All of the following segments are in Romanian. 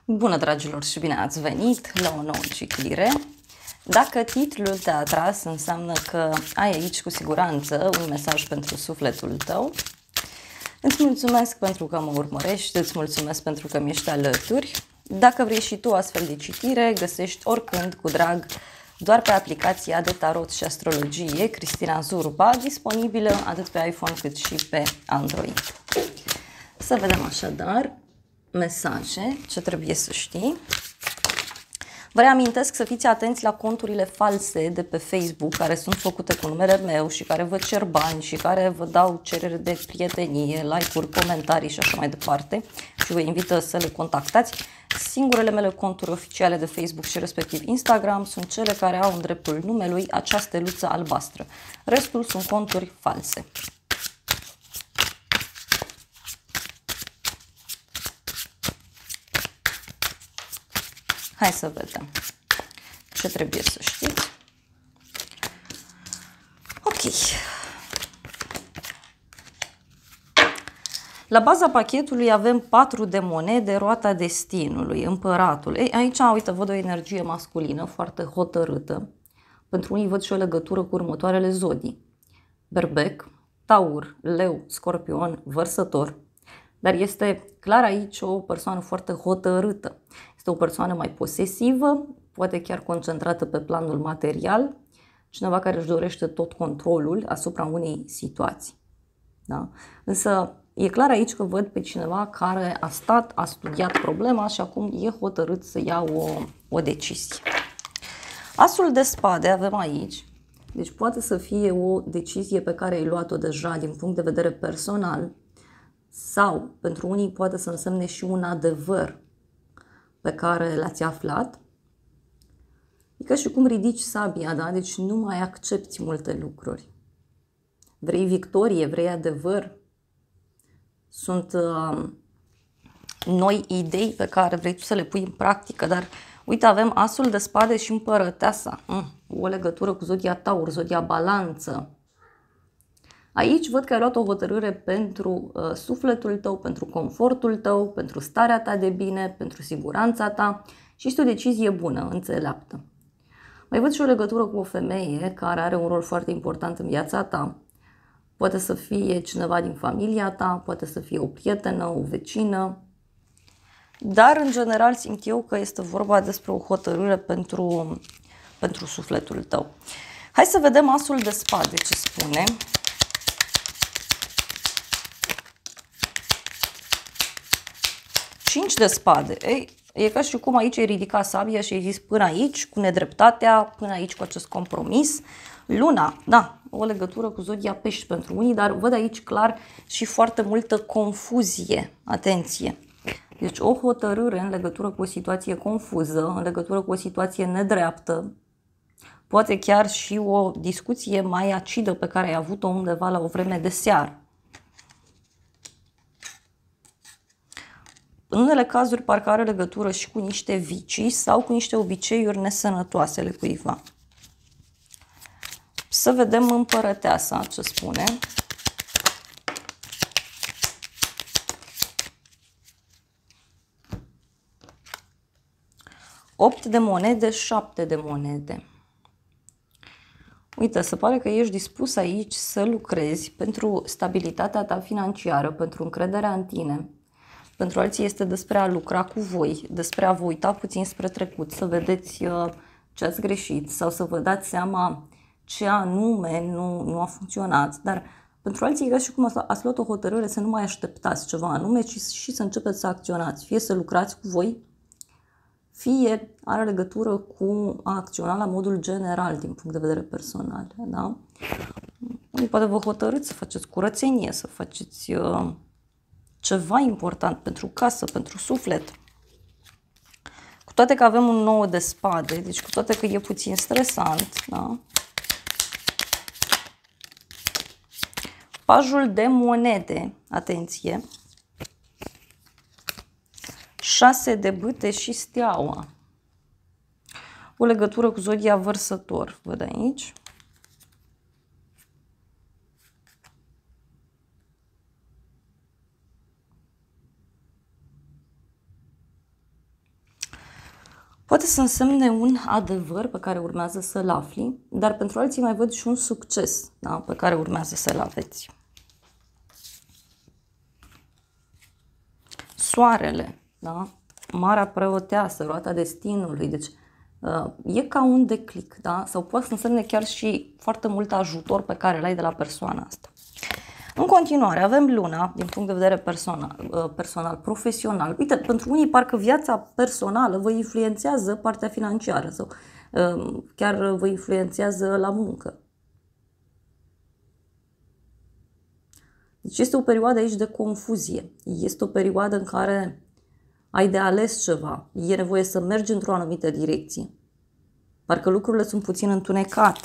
Bună, dragilor, și bine ați venit la o nouă citire. Dacă titlul te-a atras, înseamnă că ai aici cu siguranță un mesaj pentru sufletul tău. Îți mulțumesc pentru că mă urmărești, îți mulțumesc pentru că mi-ești alături. Dacă vrei și tu astfel de citire, găsești oricând cu drag doar pe aplicația de tarot și astrologie Cristina Zurba, disponibilă atât pe iPhone cât și pe Android. Să vedem așadar mesaje, ce trebuie să știi. Vă reamintesc să fiți atenți la conturile false de pe Facebook care sunt făcute cu numele meu și care vă cer bani și care vă dau cerere de prietenie, like-uri, comentarii și așa mai departe și vă invită să le contactați. Singurele mele conturi oficiale de Facebook și respectiv Instagram sunt cele care au în dreptul numelui acea steluță albastră. Restul sunt conturi false. Hai să vedem ce trebuie să știți. Ok. La baza pachetului avem 4 de monede, roata destinului, împăratul. Ei, aici, uite, văd o energie masculină foarte hotărâtă. Pentru unii văd și o legătură cu următoarele zodii. Berbec, Taur, Leu, Scorpion, Vărsător. Dar este clar aici o persoană foarte hotărâtă. Este o persoană mai posesivă, poate chiar concentrată pe planul material, cineva care își dorește tot controlul asupra unei situații. Da? Însă e clar aici că văd pe cineva care a stat, a studiat problema și acum e hotărât să ia o decizie. Asul de spade avem aici, deci poate să fie o decizie pe care ai luat-o deja din punct de vedere personal, sau pentru unii poate să însemne și un adevăr pe care l-ați aflat. E ca și cum ridici sabia, da? Deci nu mai accepti multe lucruri. Vrei victorie, vrei adevăr. Sunt noi idei pe care vrei tu să le pui în practică, dar uite, avem asul de spade și împărăteasa. O legătură cu zodia Taur, zodia Balanță. Aici văd că ai luat o hotărâre pentru sufletul tău, pentru confortul tău, pentru starea ta de bine, pentru siguranța ta și este o decizie bună, înțeleaptă. Mai văd și o legătură cu o femeie care are un rol foarte important în viața ta. Poate să fie cineva din familia ta, poate să fie o prietenă, o vecină, dar în general simt eu că este vorba despre o hotărâre pentru sufletul tău. Hai să vedem asul de spade ce spune. Cinci de spade. Ei, e ca și cum aici ai ridicat sabia și ai zis până aici cu nedreptatea, până aici cu acest compromis. Luna, da, o legătură cu zodia Pești pentru unii, dar văd aici clar și foarte multă confuzie. Atenție! Deci o hotărâre în legătură cu o situație confuză, în legătură cu o situație nedreaptă, poate chiar și o discuție mai acidă pe care ai avut-o undeva la o vreme de seară. În unele cazuri parcă are legătură și cu niște vicii sau cu niște obiceiuri nesănătoase ale cuiva. Să vedem împărăteasa ce spune. Opt de monede, 7 de monede. Uite, se pare că ești dispus aici să lucrezi pentru stabilitatea ta financiară, pentru încrederea în tine. Pentru alții este despre a lucra cu voi, despre a vă uita puțin spre trecut, să vedeți ce ați greșit sau să vă dați seama ce anume nu a funcționat. Dar pentru alții e ca și cum ați luat o hotărâre să nu mai așteptați ceva anume, ci și să începeți să acționați. Fie să lucrați cu voi, fie are legătură cu a acționa la modul general din punct de vedere personal. Da? Poate vă hotărâți să faceți curățenie, să faceți ceva important pentru casă, pentru suflet. Cu toate că avem un 9 de spade, deci cu toate că e puțin stresant, da? Pajul de monede, atenție, 6 de bâte și steaua. O legătură cu zodia Vărsător, văd aici. Poate să însemne un adevăr pe care urmează să-l afli, dar pentru alții mai văd și un succes, da, pe care urmează să-l aveți. Soarele, da? Marea preoteasă, roata destinului, deci e ca un declic, da? Sau poate să însemne chiar și foarte mult ajutor pe care l-ai de la persoana asta. În continuare, avem luna, din punct de vedere personal, profesional. Uite, pentru unii parcă viața personală vă influențează partea financiară sau chiar vă influențează la muncă. Deci este o perioadă aici de confuzie. Este o perioadă în care ai de ales ceva. E nevoie să mergi într-o anumită direcție. Parcă lucrurile sunt puțin întunecate.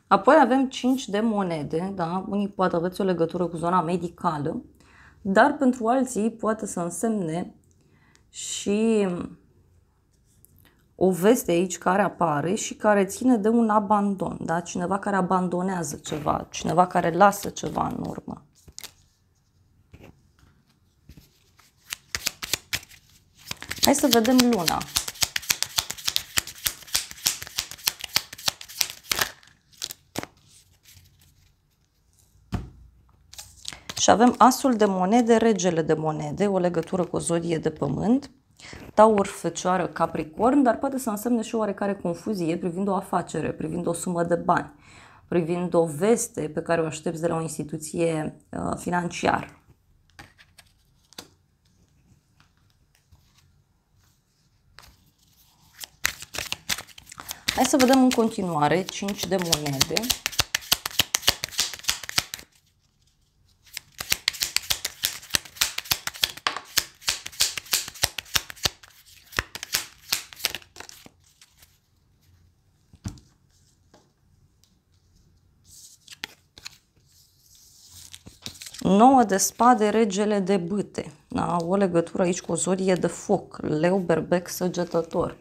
Apoi avem 5 de monede, da? Unii poate aveți o legătură cu zona medicală, dar pentru alții poate să însemne și o veste aici care apare și care ține de un abandon, da? Cineva care abandonează ceva, cineva care lasă ceva în urmă. Hai să vedem luna. Și avem asul de monede, regele de monede, o legătură cu o zodie de pământ, Taur, Fecioară, Capricorn, dar poate să însemne și o oarecare confuzie privind o afacere, privind o sumă de bani, privind o veste pe care o aștepți de la o instituție financiară. Hai să vedem în continuare 5 de monede. Nouă de spade, regele de bâte. Da? O legătură aici cu o zodie de foc, leu, berbec, săgetător.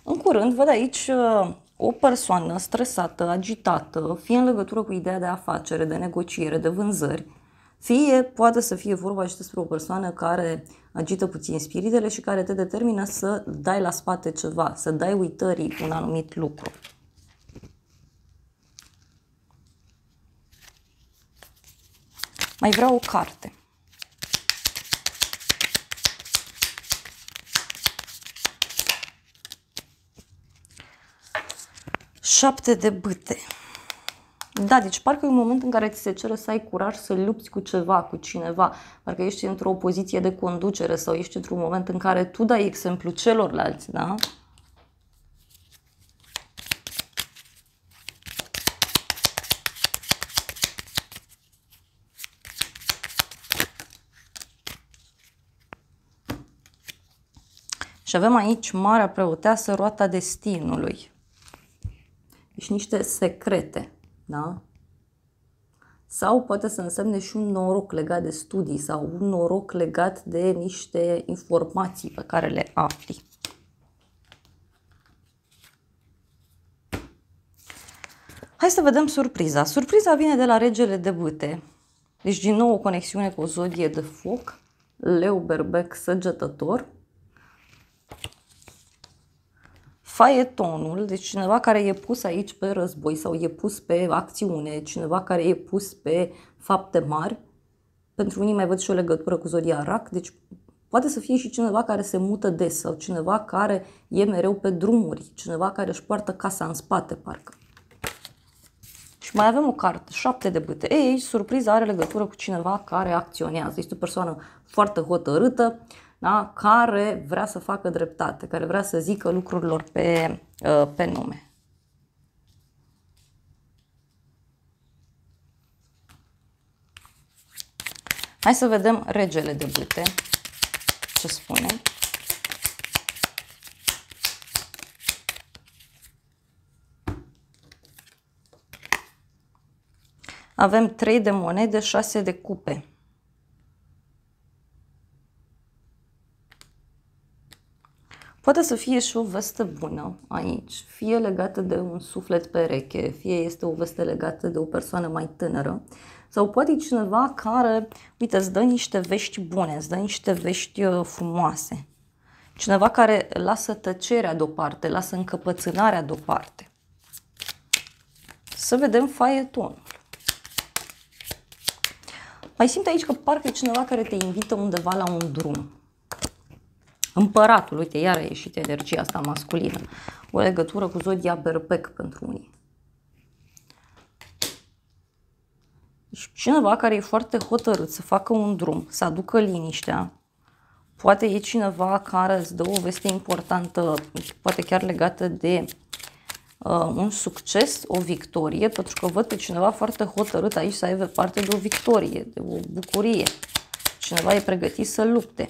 În curând văd aici o persoană stresată, agitată, fie în legătură cu ideea de afacere, de negociere, de vânzări, fie poate să fie vorba și despre o persoană care agită puțin spiritele și care te determină să dai la spate ceva, să dai uitării un anumit lucru. Mai vreau o carte. Șapte de bâte. Da, deci parcă e un moment în care ți se cere să ai curaj să lupți cu ceva, cu cineva. Parcă ești într-o poziție de conducere sau ești într-un moment în care tu dai exemplu celorlalți, da? Și avem aici Marea Preoteasă, roata destinului. Deci niște secrete, da? Sau poate să însemne și un noroc legat de studii sau un noroc legat de niște informații pe care le afli. Hai să vedem surpriza. Surpriza vine de la regele de bâte. Deci din nou o conexiune cu o zodie de foc, leu, berbec, săgetător. Faetonul, deci cineva care e pus aici pe război sau e pus pe acțiune, cineva care e pus pe fapte mari. Pentru unii mai văd și o legătură cu zodia rac, deci poate să fie și cineva care se mută des sau cineva care e mereu pe drumuri, cineva care își poartă casa în spate, parcă. Și mai avem o carte, 7 de bâte. Ei, aici surpriza are legătură cu cineva care acționează. Este o persoană foarte hotărâtă, da? Care vrea să facă dreptate, care vrea să zică lucrurilor pe nume. Hai să vedem regele de bâte, ce spune. Avem 3 de monede, 6 de cupe. Poate să fie și o veste bună aici, fie legată de un suflet pereche, fie este o veste legată de o persoană mai tânără, Sau poate e cineva care, uite, îți dă niște vești bune, îți dă niște vești frumoase. Cineva care lasă tăcerea deoparte, lasă încăpățânarea deoparte. Să vedem faetonul. Mai simt aici că parcă e cineva care te invită undeva la un drum. Împăratul, uite, iar a ieșit energia asta masculină. O legătură cu zodia berbec pentru unii. Și cineva care e foarte hotărât să facă un drum, să aducă liniștea. Poate e cineva care îți dă o veste importantă, poate chiar legată de un succes, o victorie, pentru că văd pe cineva foarte hotărât aici să aibă parte de o victorie, de o bucurie. Cineva e pregătit să lupte.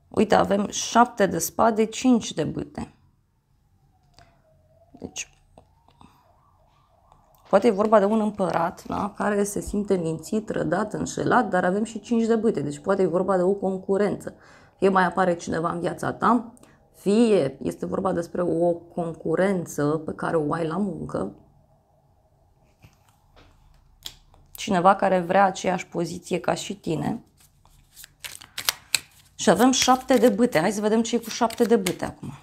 Uite, avem 7 de spade, 5 de bâte. Deci, poate e vorba de un împărat, da, care se simte mințit, trădat, înșelat, dar avem și 5 de bâte. Deci poate e vorba de o concurență. Fie mai apare cineva în viața ta, fie este vorba despre o concurență pe care o ai la muncă. Cineva care vrea aceeași poziție ca și tine. Și avem 7 de bâte. Hai să vedem ce e cu 7 de bâte acum.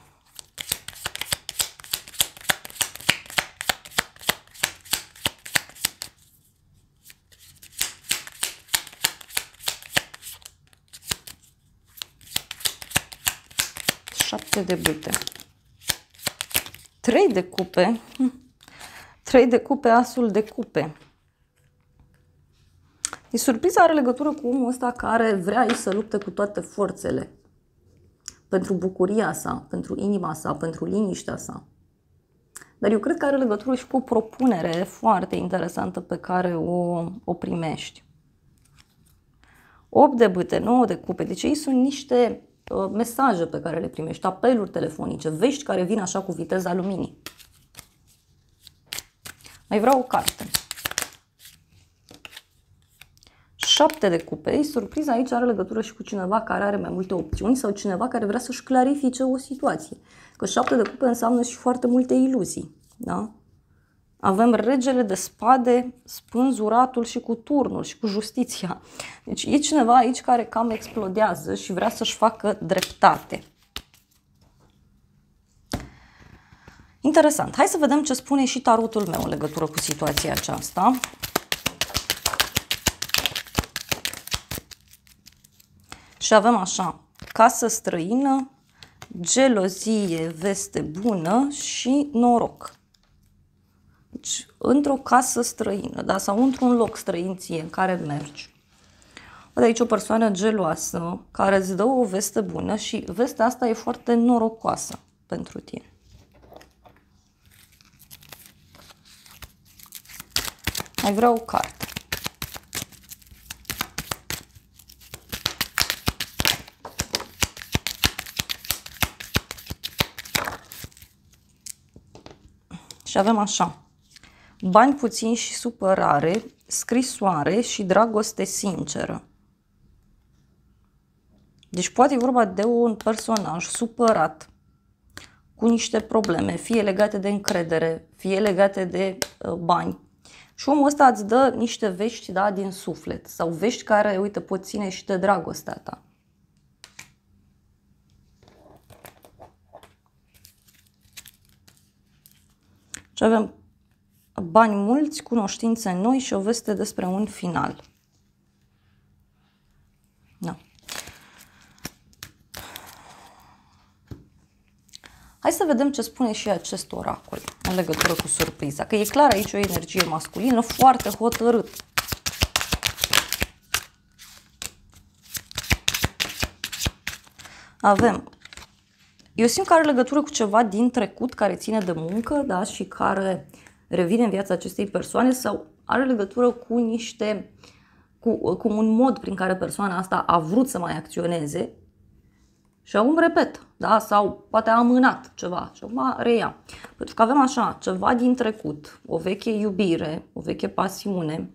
De bâte. 3 de cupe. 3 de cupe, asul de cupe. E surpriza are legătură cu omul ăsta care vrea aici să lupte cu toate forțele. Pentru bucuria sa, pentru inima sa, pentru liniștea sa. Dar eu cred că are legătură și cu o propunere foarte interesantă pe care o primești. 8 de bâte, 9 de cupe. Deci ei sunt niște mesaje pe care le primești, apeluri telefonice, vești care vin așa cu viteza luminii. Mai vreau o carte. 7 de cupe. Surpriza aici are legătură și cu cineva care are mai multe opțiuni sau cineva care vrea să-și clarifice o situație. Că 7 de cupe înseamnă și foarte multe iluzii. Da? Avem regele de spade, spânzuratul și cu turnul și cu justiția. Deci e cineva aici care cam explodează și vrea să-și facă dreptate. Interesant. Hai să vedem ce spune și tarotul meu în legătură cu situația aceasta. Și avem așa, casă străină, gelozie, veste bună și noroc. Deci, într-o casă străină, da? Sau într-un loc străin ție în care mergi. Văd aici o persoană geloasă care îți dă o veste bună și vestea asta e foarte norocoasă pentru tine. Mai vreau o carte. Și avem așa. Bani puțini și supărare, scrisoare și dragoste sinceră. Deci poate e vorba de un personaj supărat, cu niște probleme, fie legate de încredere, fie legate de bani. Și omul ăsta îți dă niște vești, da, din suflet sau vești care, uite, pot ține și de dragostea ta. Și avem bani mulți, cunoștințe noi și o veste despre un final. Da. Hai să vedem ce spune și acest oracol în legătură cu surpriza. Că e clar aici o energie masculină foarte hotărâtă. Avem. Eu simt că are legătură cu ceva din trecut care ține de muncă, da, și care revine în viața acestei persoane sau are legătură cu niște, cu un mod prin care persoana asta a vrut să mai acționeze și acum repet, da, sau poate a amânat ceva și acum reia. Pentru că avem așa, ceva din trecut, o veche iubire, o veche pasiune,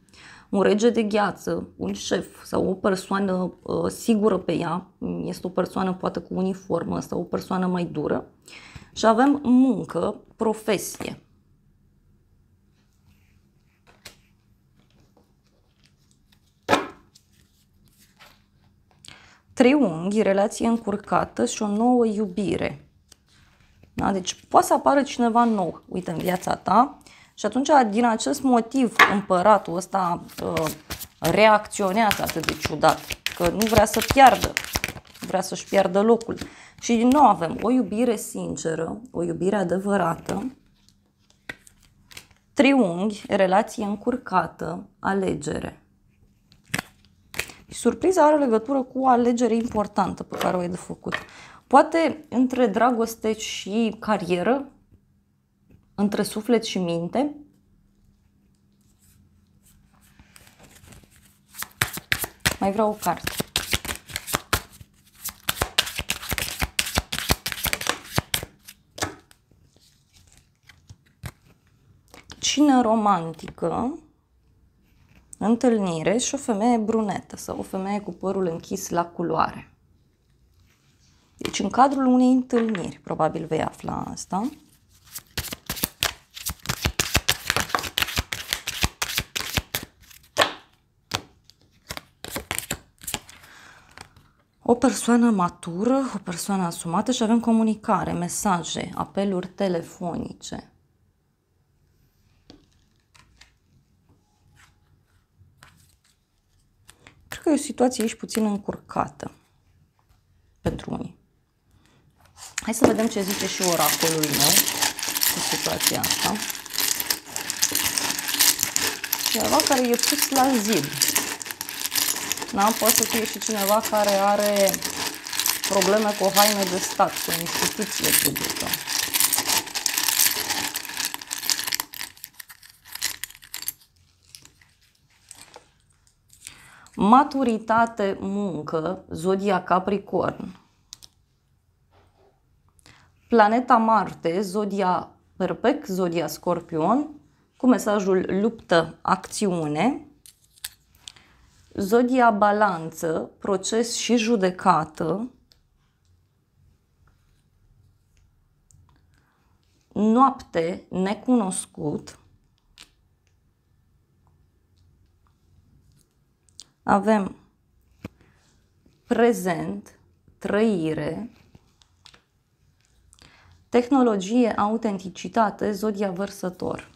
un rege de gheață, un șef sau o persoană sigură pe ea, este o persoană poate cu uniformă sau o persoană mai dură și avem muncă, profesie. triunghi, relație încurcată și o nouă iubire. Da? Deci poate să apară cineva nou, uite, în viața ta și atunci, din acest motiv, împăratul ăsta reacționează atât de ciudat, că nu vrea să piardă, vrea să-și piardă locul. Și din nou avem o iubire sinceră, o iubire adevărată, triunghi, relație încurcată, alegere. Și surpriza are legătură cu o alegere importantă pe care o ai de făcut. Poate între dragoste și carieră, între suflet și minte. Mai vreau o carte. Cină romantică, întâlnire și o femeie brunetă sau o femeie cu părul închis la culoare. Deci în cadrul unei întâlniri, probabil vei afla asta. O persoană matură, o persoană asumată și avem comunicare, mesaje, apeluri telefonice. Cred că e o situație aici puțin încurcată pentru unii. Hai să vedem ce zice și oracolul meu în situația asta. Cineva care e pus la zid. Da? Poate să fie și cineva care are probleme cu o haină de stat, cu o instituție publică. Maturitate, muncă, zodia Capricorn. Planeta Marte, zodia Perpec, zodia Scorpion, cu mesajul luptă, acțiune. Zodia Balanță, proces și judecată. Noapte, necunoscut. Avem prezent, trăire, tehnologie, autenticitate, zodia Vărsător.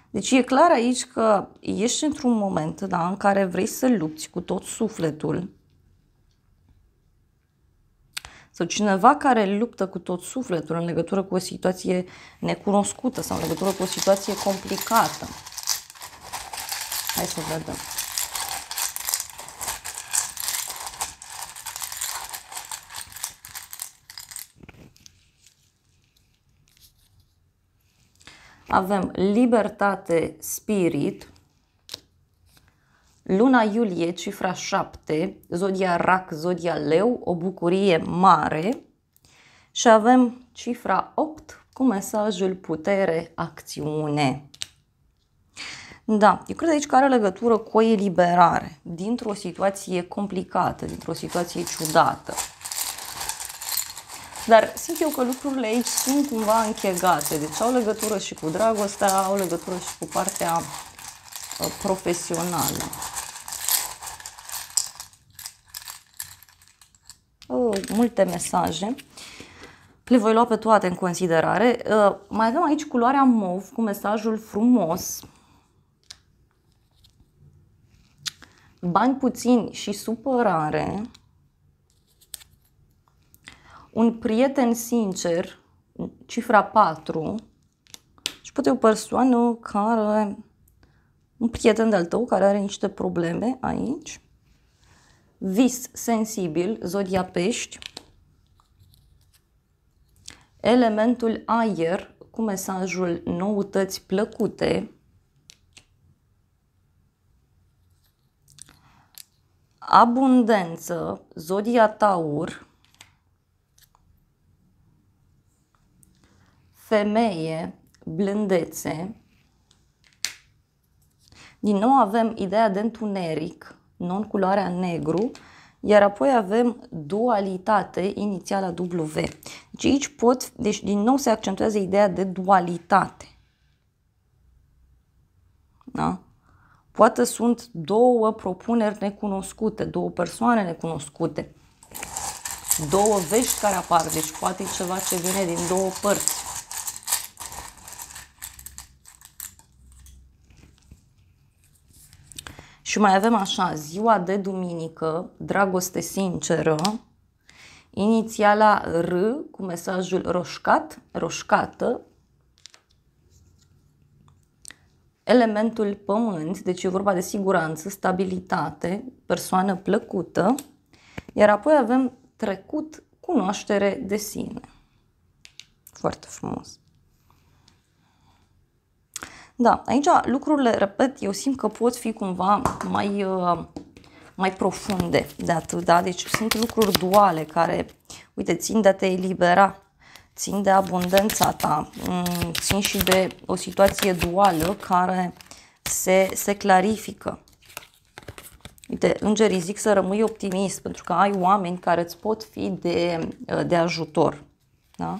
Deci e clar aici că ești într-un moment, da, în care vrei să lupți cu tot sufletul. Sau cineva care luptă cu tot sufletul în legătură cu o situație necunoscută sau în legătură cu o situație complicată. Hai să vedem. Avem libertate, spirit, luna iulie, cifra 7, zodia Rac, zodia Leu, o bucurie mare și avem cifra 8 cu mesajul putere, acțiune. Da, eu cred aici că are legătură cu o eliberare dintr-o situație complicată, dintr-o situație ciudată. Dar simt eu că lucrurile aici sunt cumva închegate, deci au legătură și cu dragostea, au legătură și cu partea profesională. Multe mesaje, le voi lua pe toate în considerare. Mai avem aici culoarea mov cu mesajul frumos, bani puțini și supărare. Un prieten sincer, cifra 4, și poate o persoană care, un prieten de-al tău care are niște probleme aici. Vis sensibil, zodia Pești. Elementul aer cu mesajul noutăți plăcute. Abundență, zodia Taur. Femeie, blândețe. Din nou avem ideea de întuneric, non-culoarea negru, iar apoi avem dualitate, inițiala W. Deci aici deci din nou se accentuează ideea de dualitate. Da? Poate sunt două propuneri necunoscute, două persoane necunoscute, două vești care apar, deci poate e ceva ce vine din două părți. Și mai avem așa, ziua de duminică, dragoste sinceră, inițiala R cu mesajul roșcat, roșcată, elementul pământ, deci e vorba de siguranță, stabilitate, persoană plăcută, iar apoi avem trecut, cunoaștere de sine. Foarte frumos. Da, aici lucrurile, repet, eu simt că pot fi cumva mai profunde de atât, da? Deci sunt lucruri duale care, uite, țin de a te elibera, țin de abundența ta, țin și de o situație duală care se clarifică. Uite, îngerii zic să rămâi optimist pentru că ai oameni care îți pot fi de ajutor, da?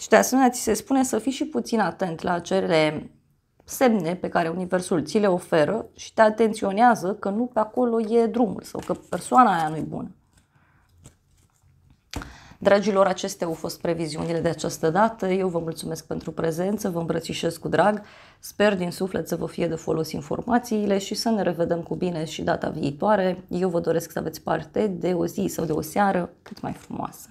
Și de asemenea ți se spune să fii și puțin atent la acele semne pe care Universul ți le oferă și te atenționează că nu pe acolo e drumul sau că persoana aia nu-i bună. Dragilor, acestea au fost previziunile de această dată. Eu vă mulțumesc pentru prezență, vă îmbrățișez cu drag. Sper din suflet să vă fie de folos informațiile și să ne revedem cu bine și data viitoare. Eu vă doresc să aveți parte de o zi sau de o seară cât mai frumoasă.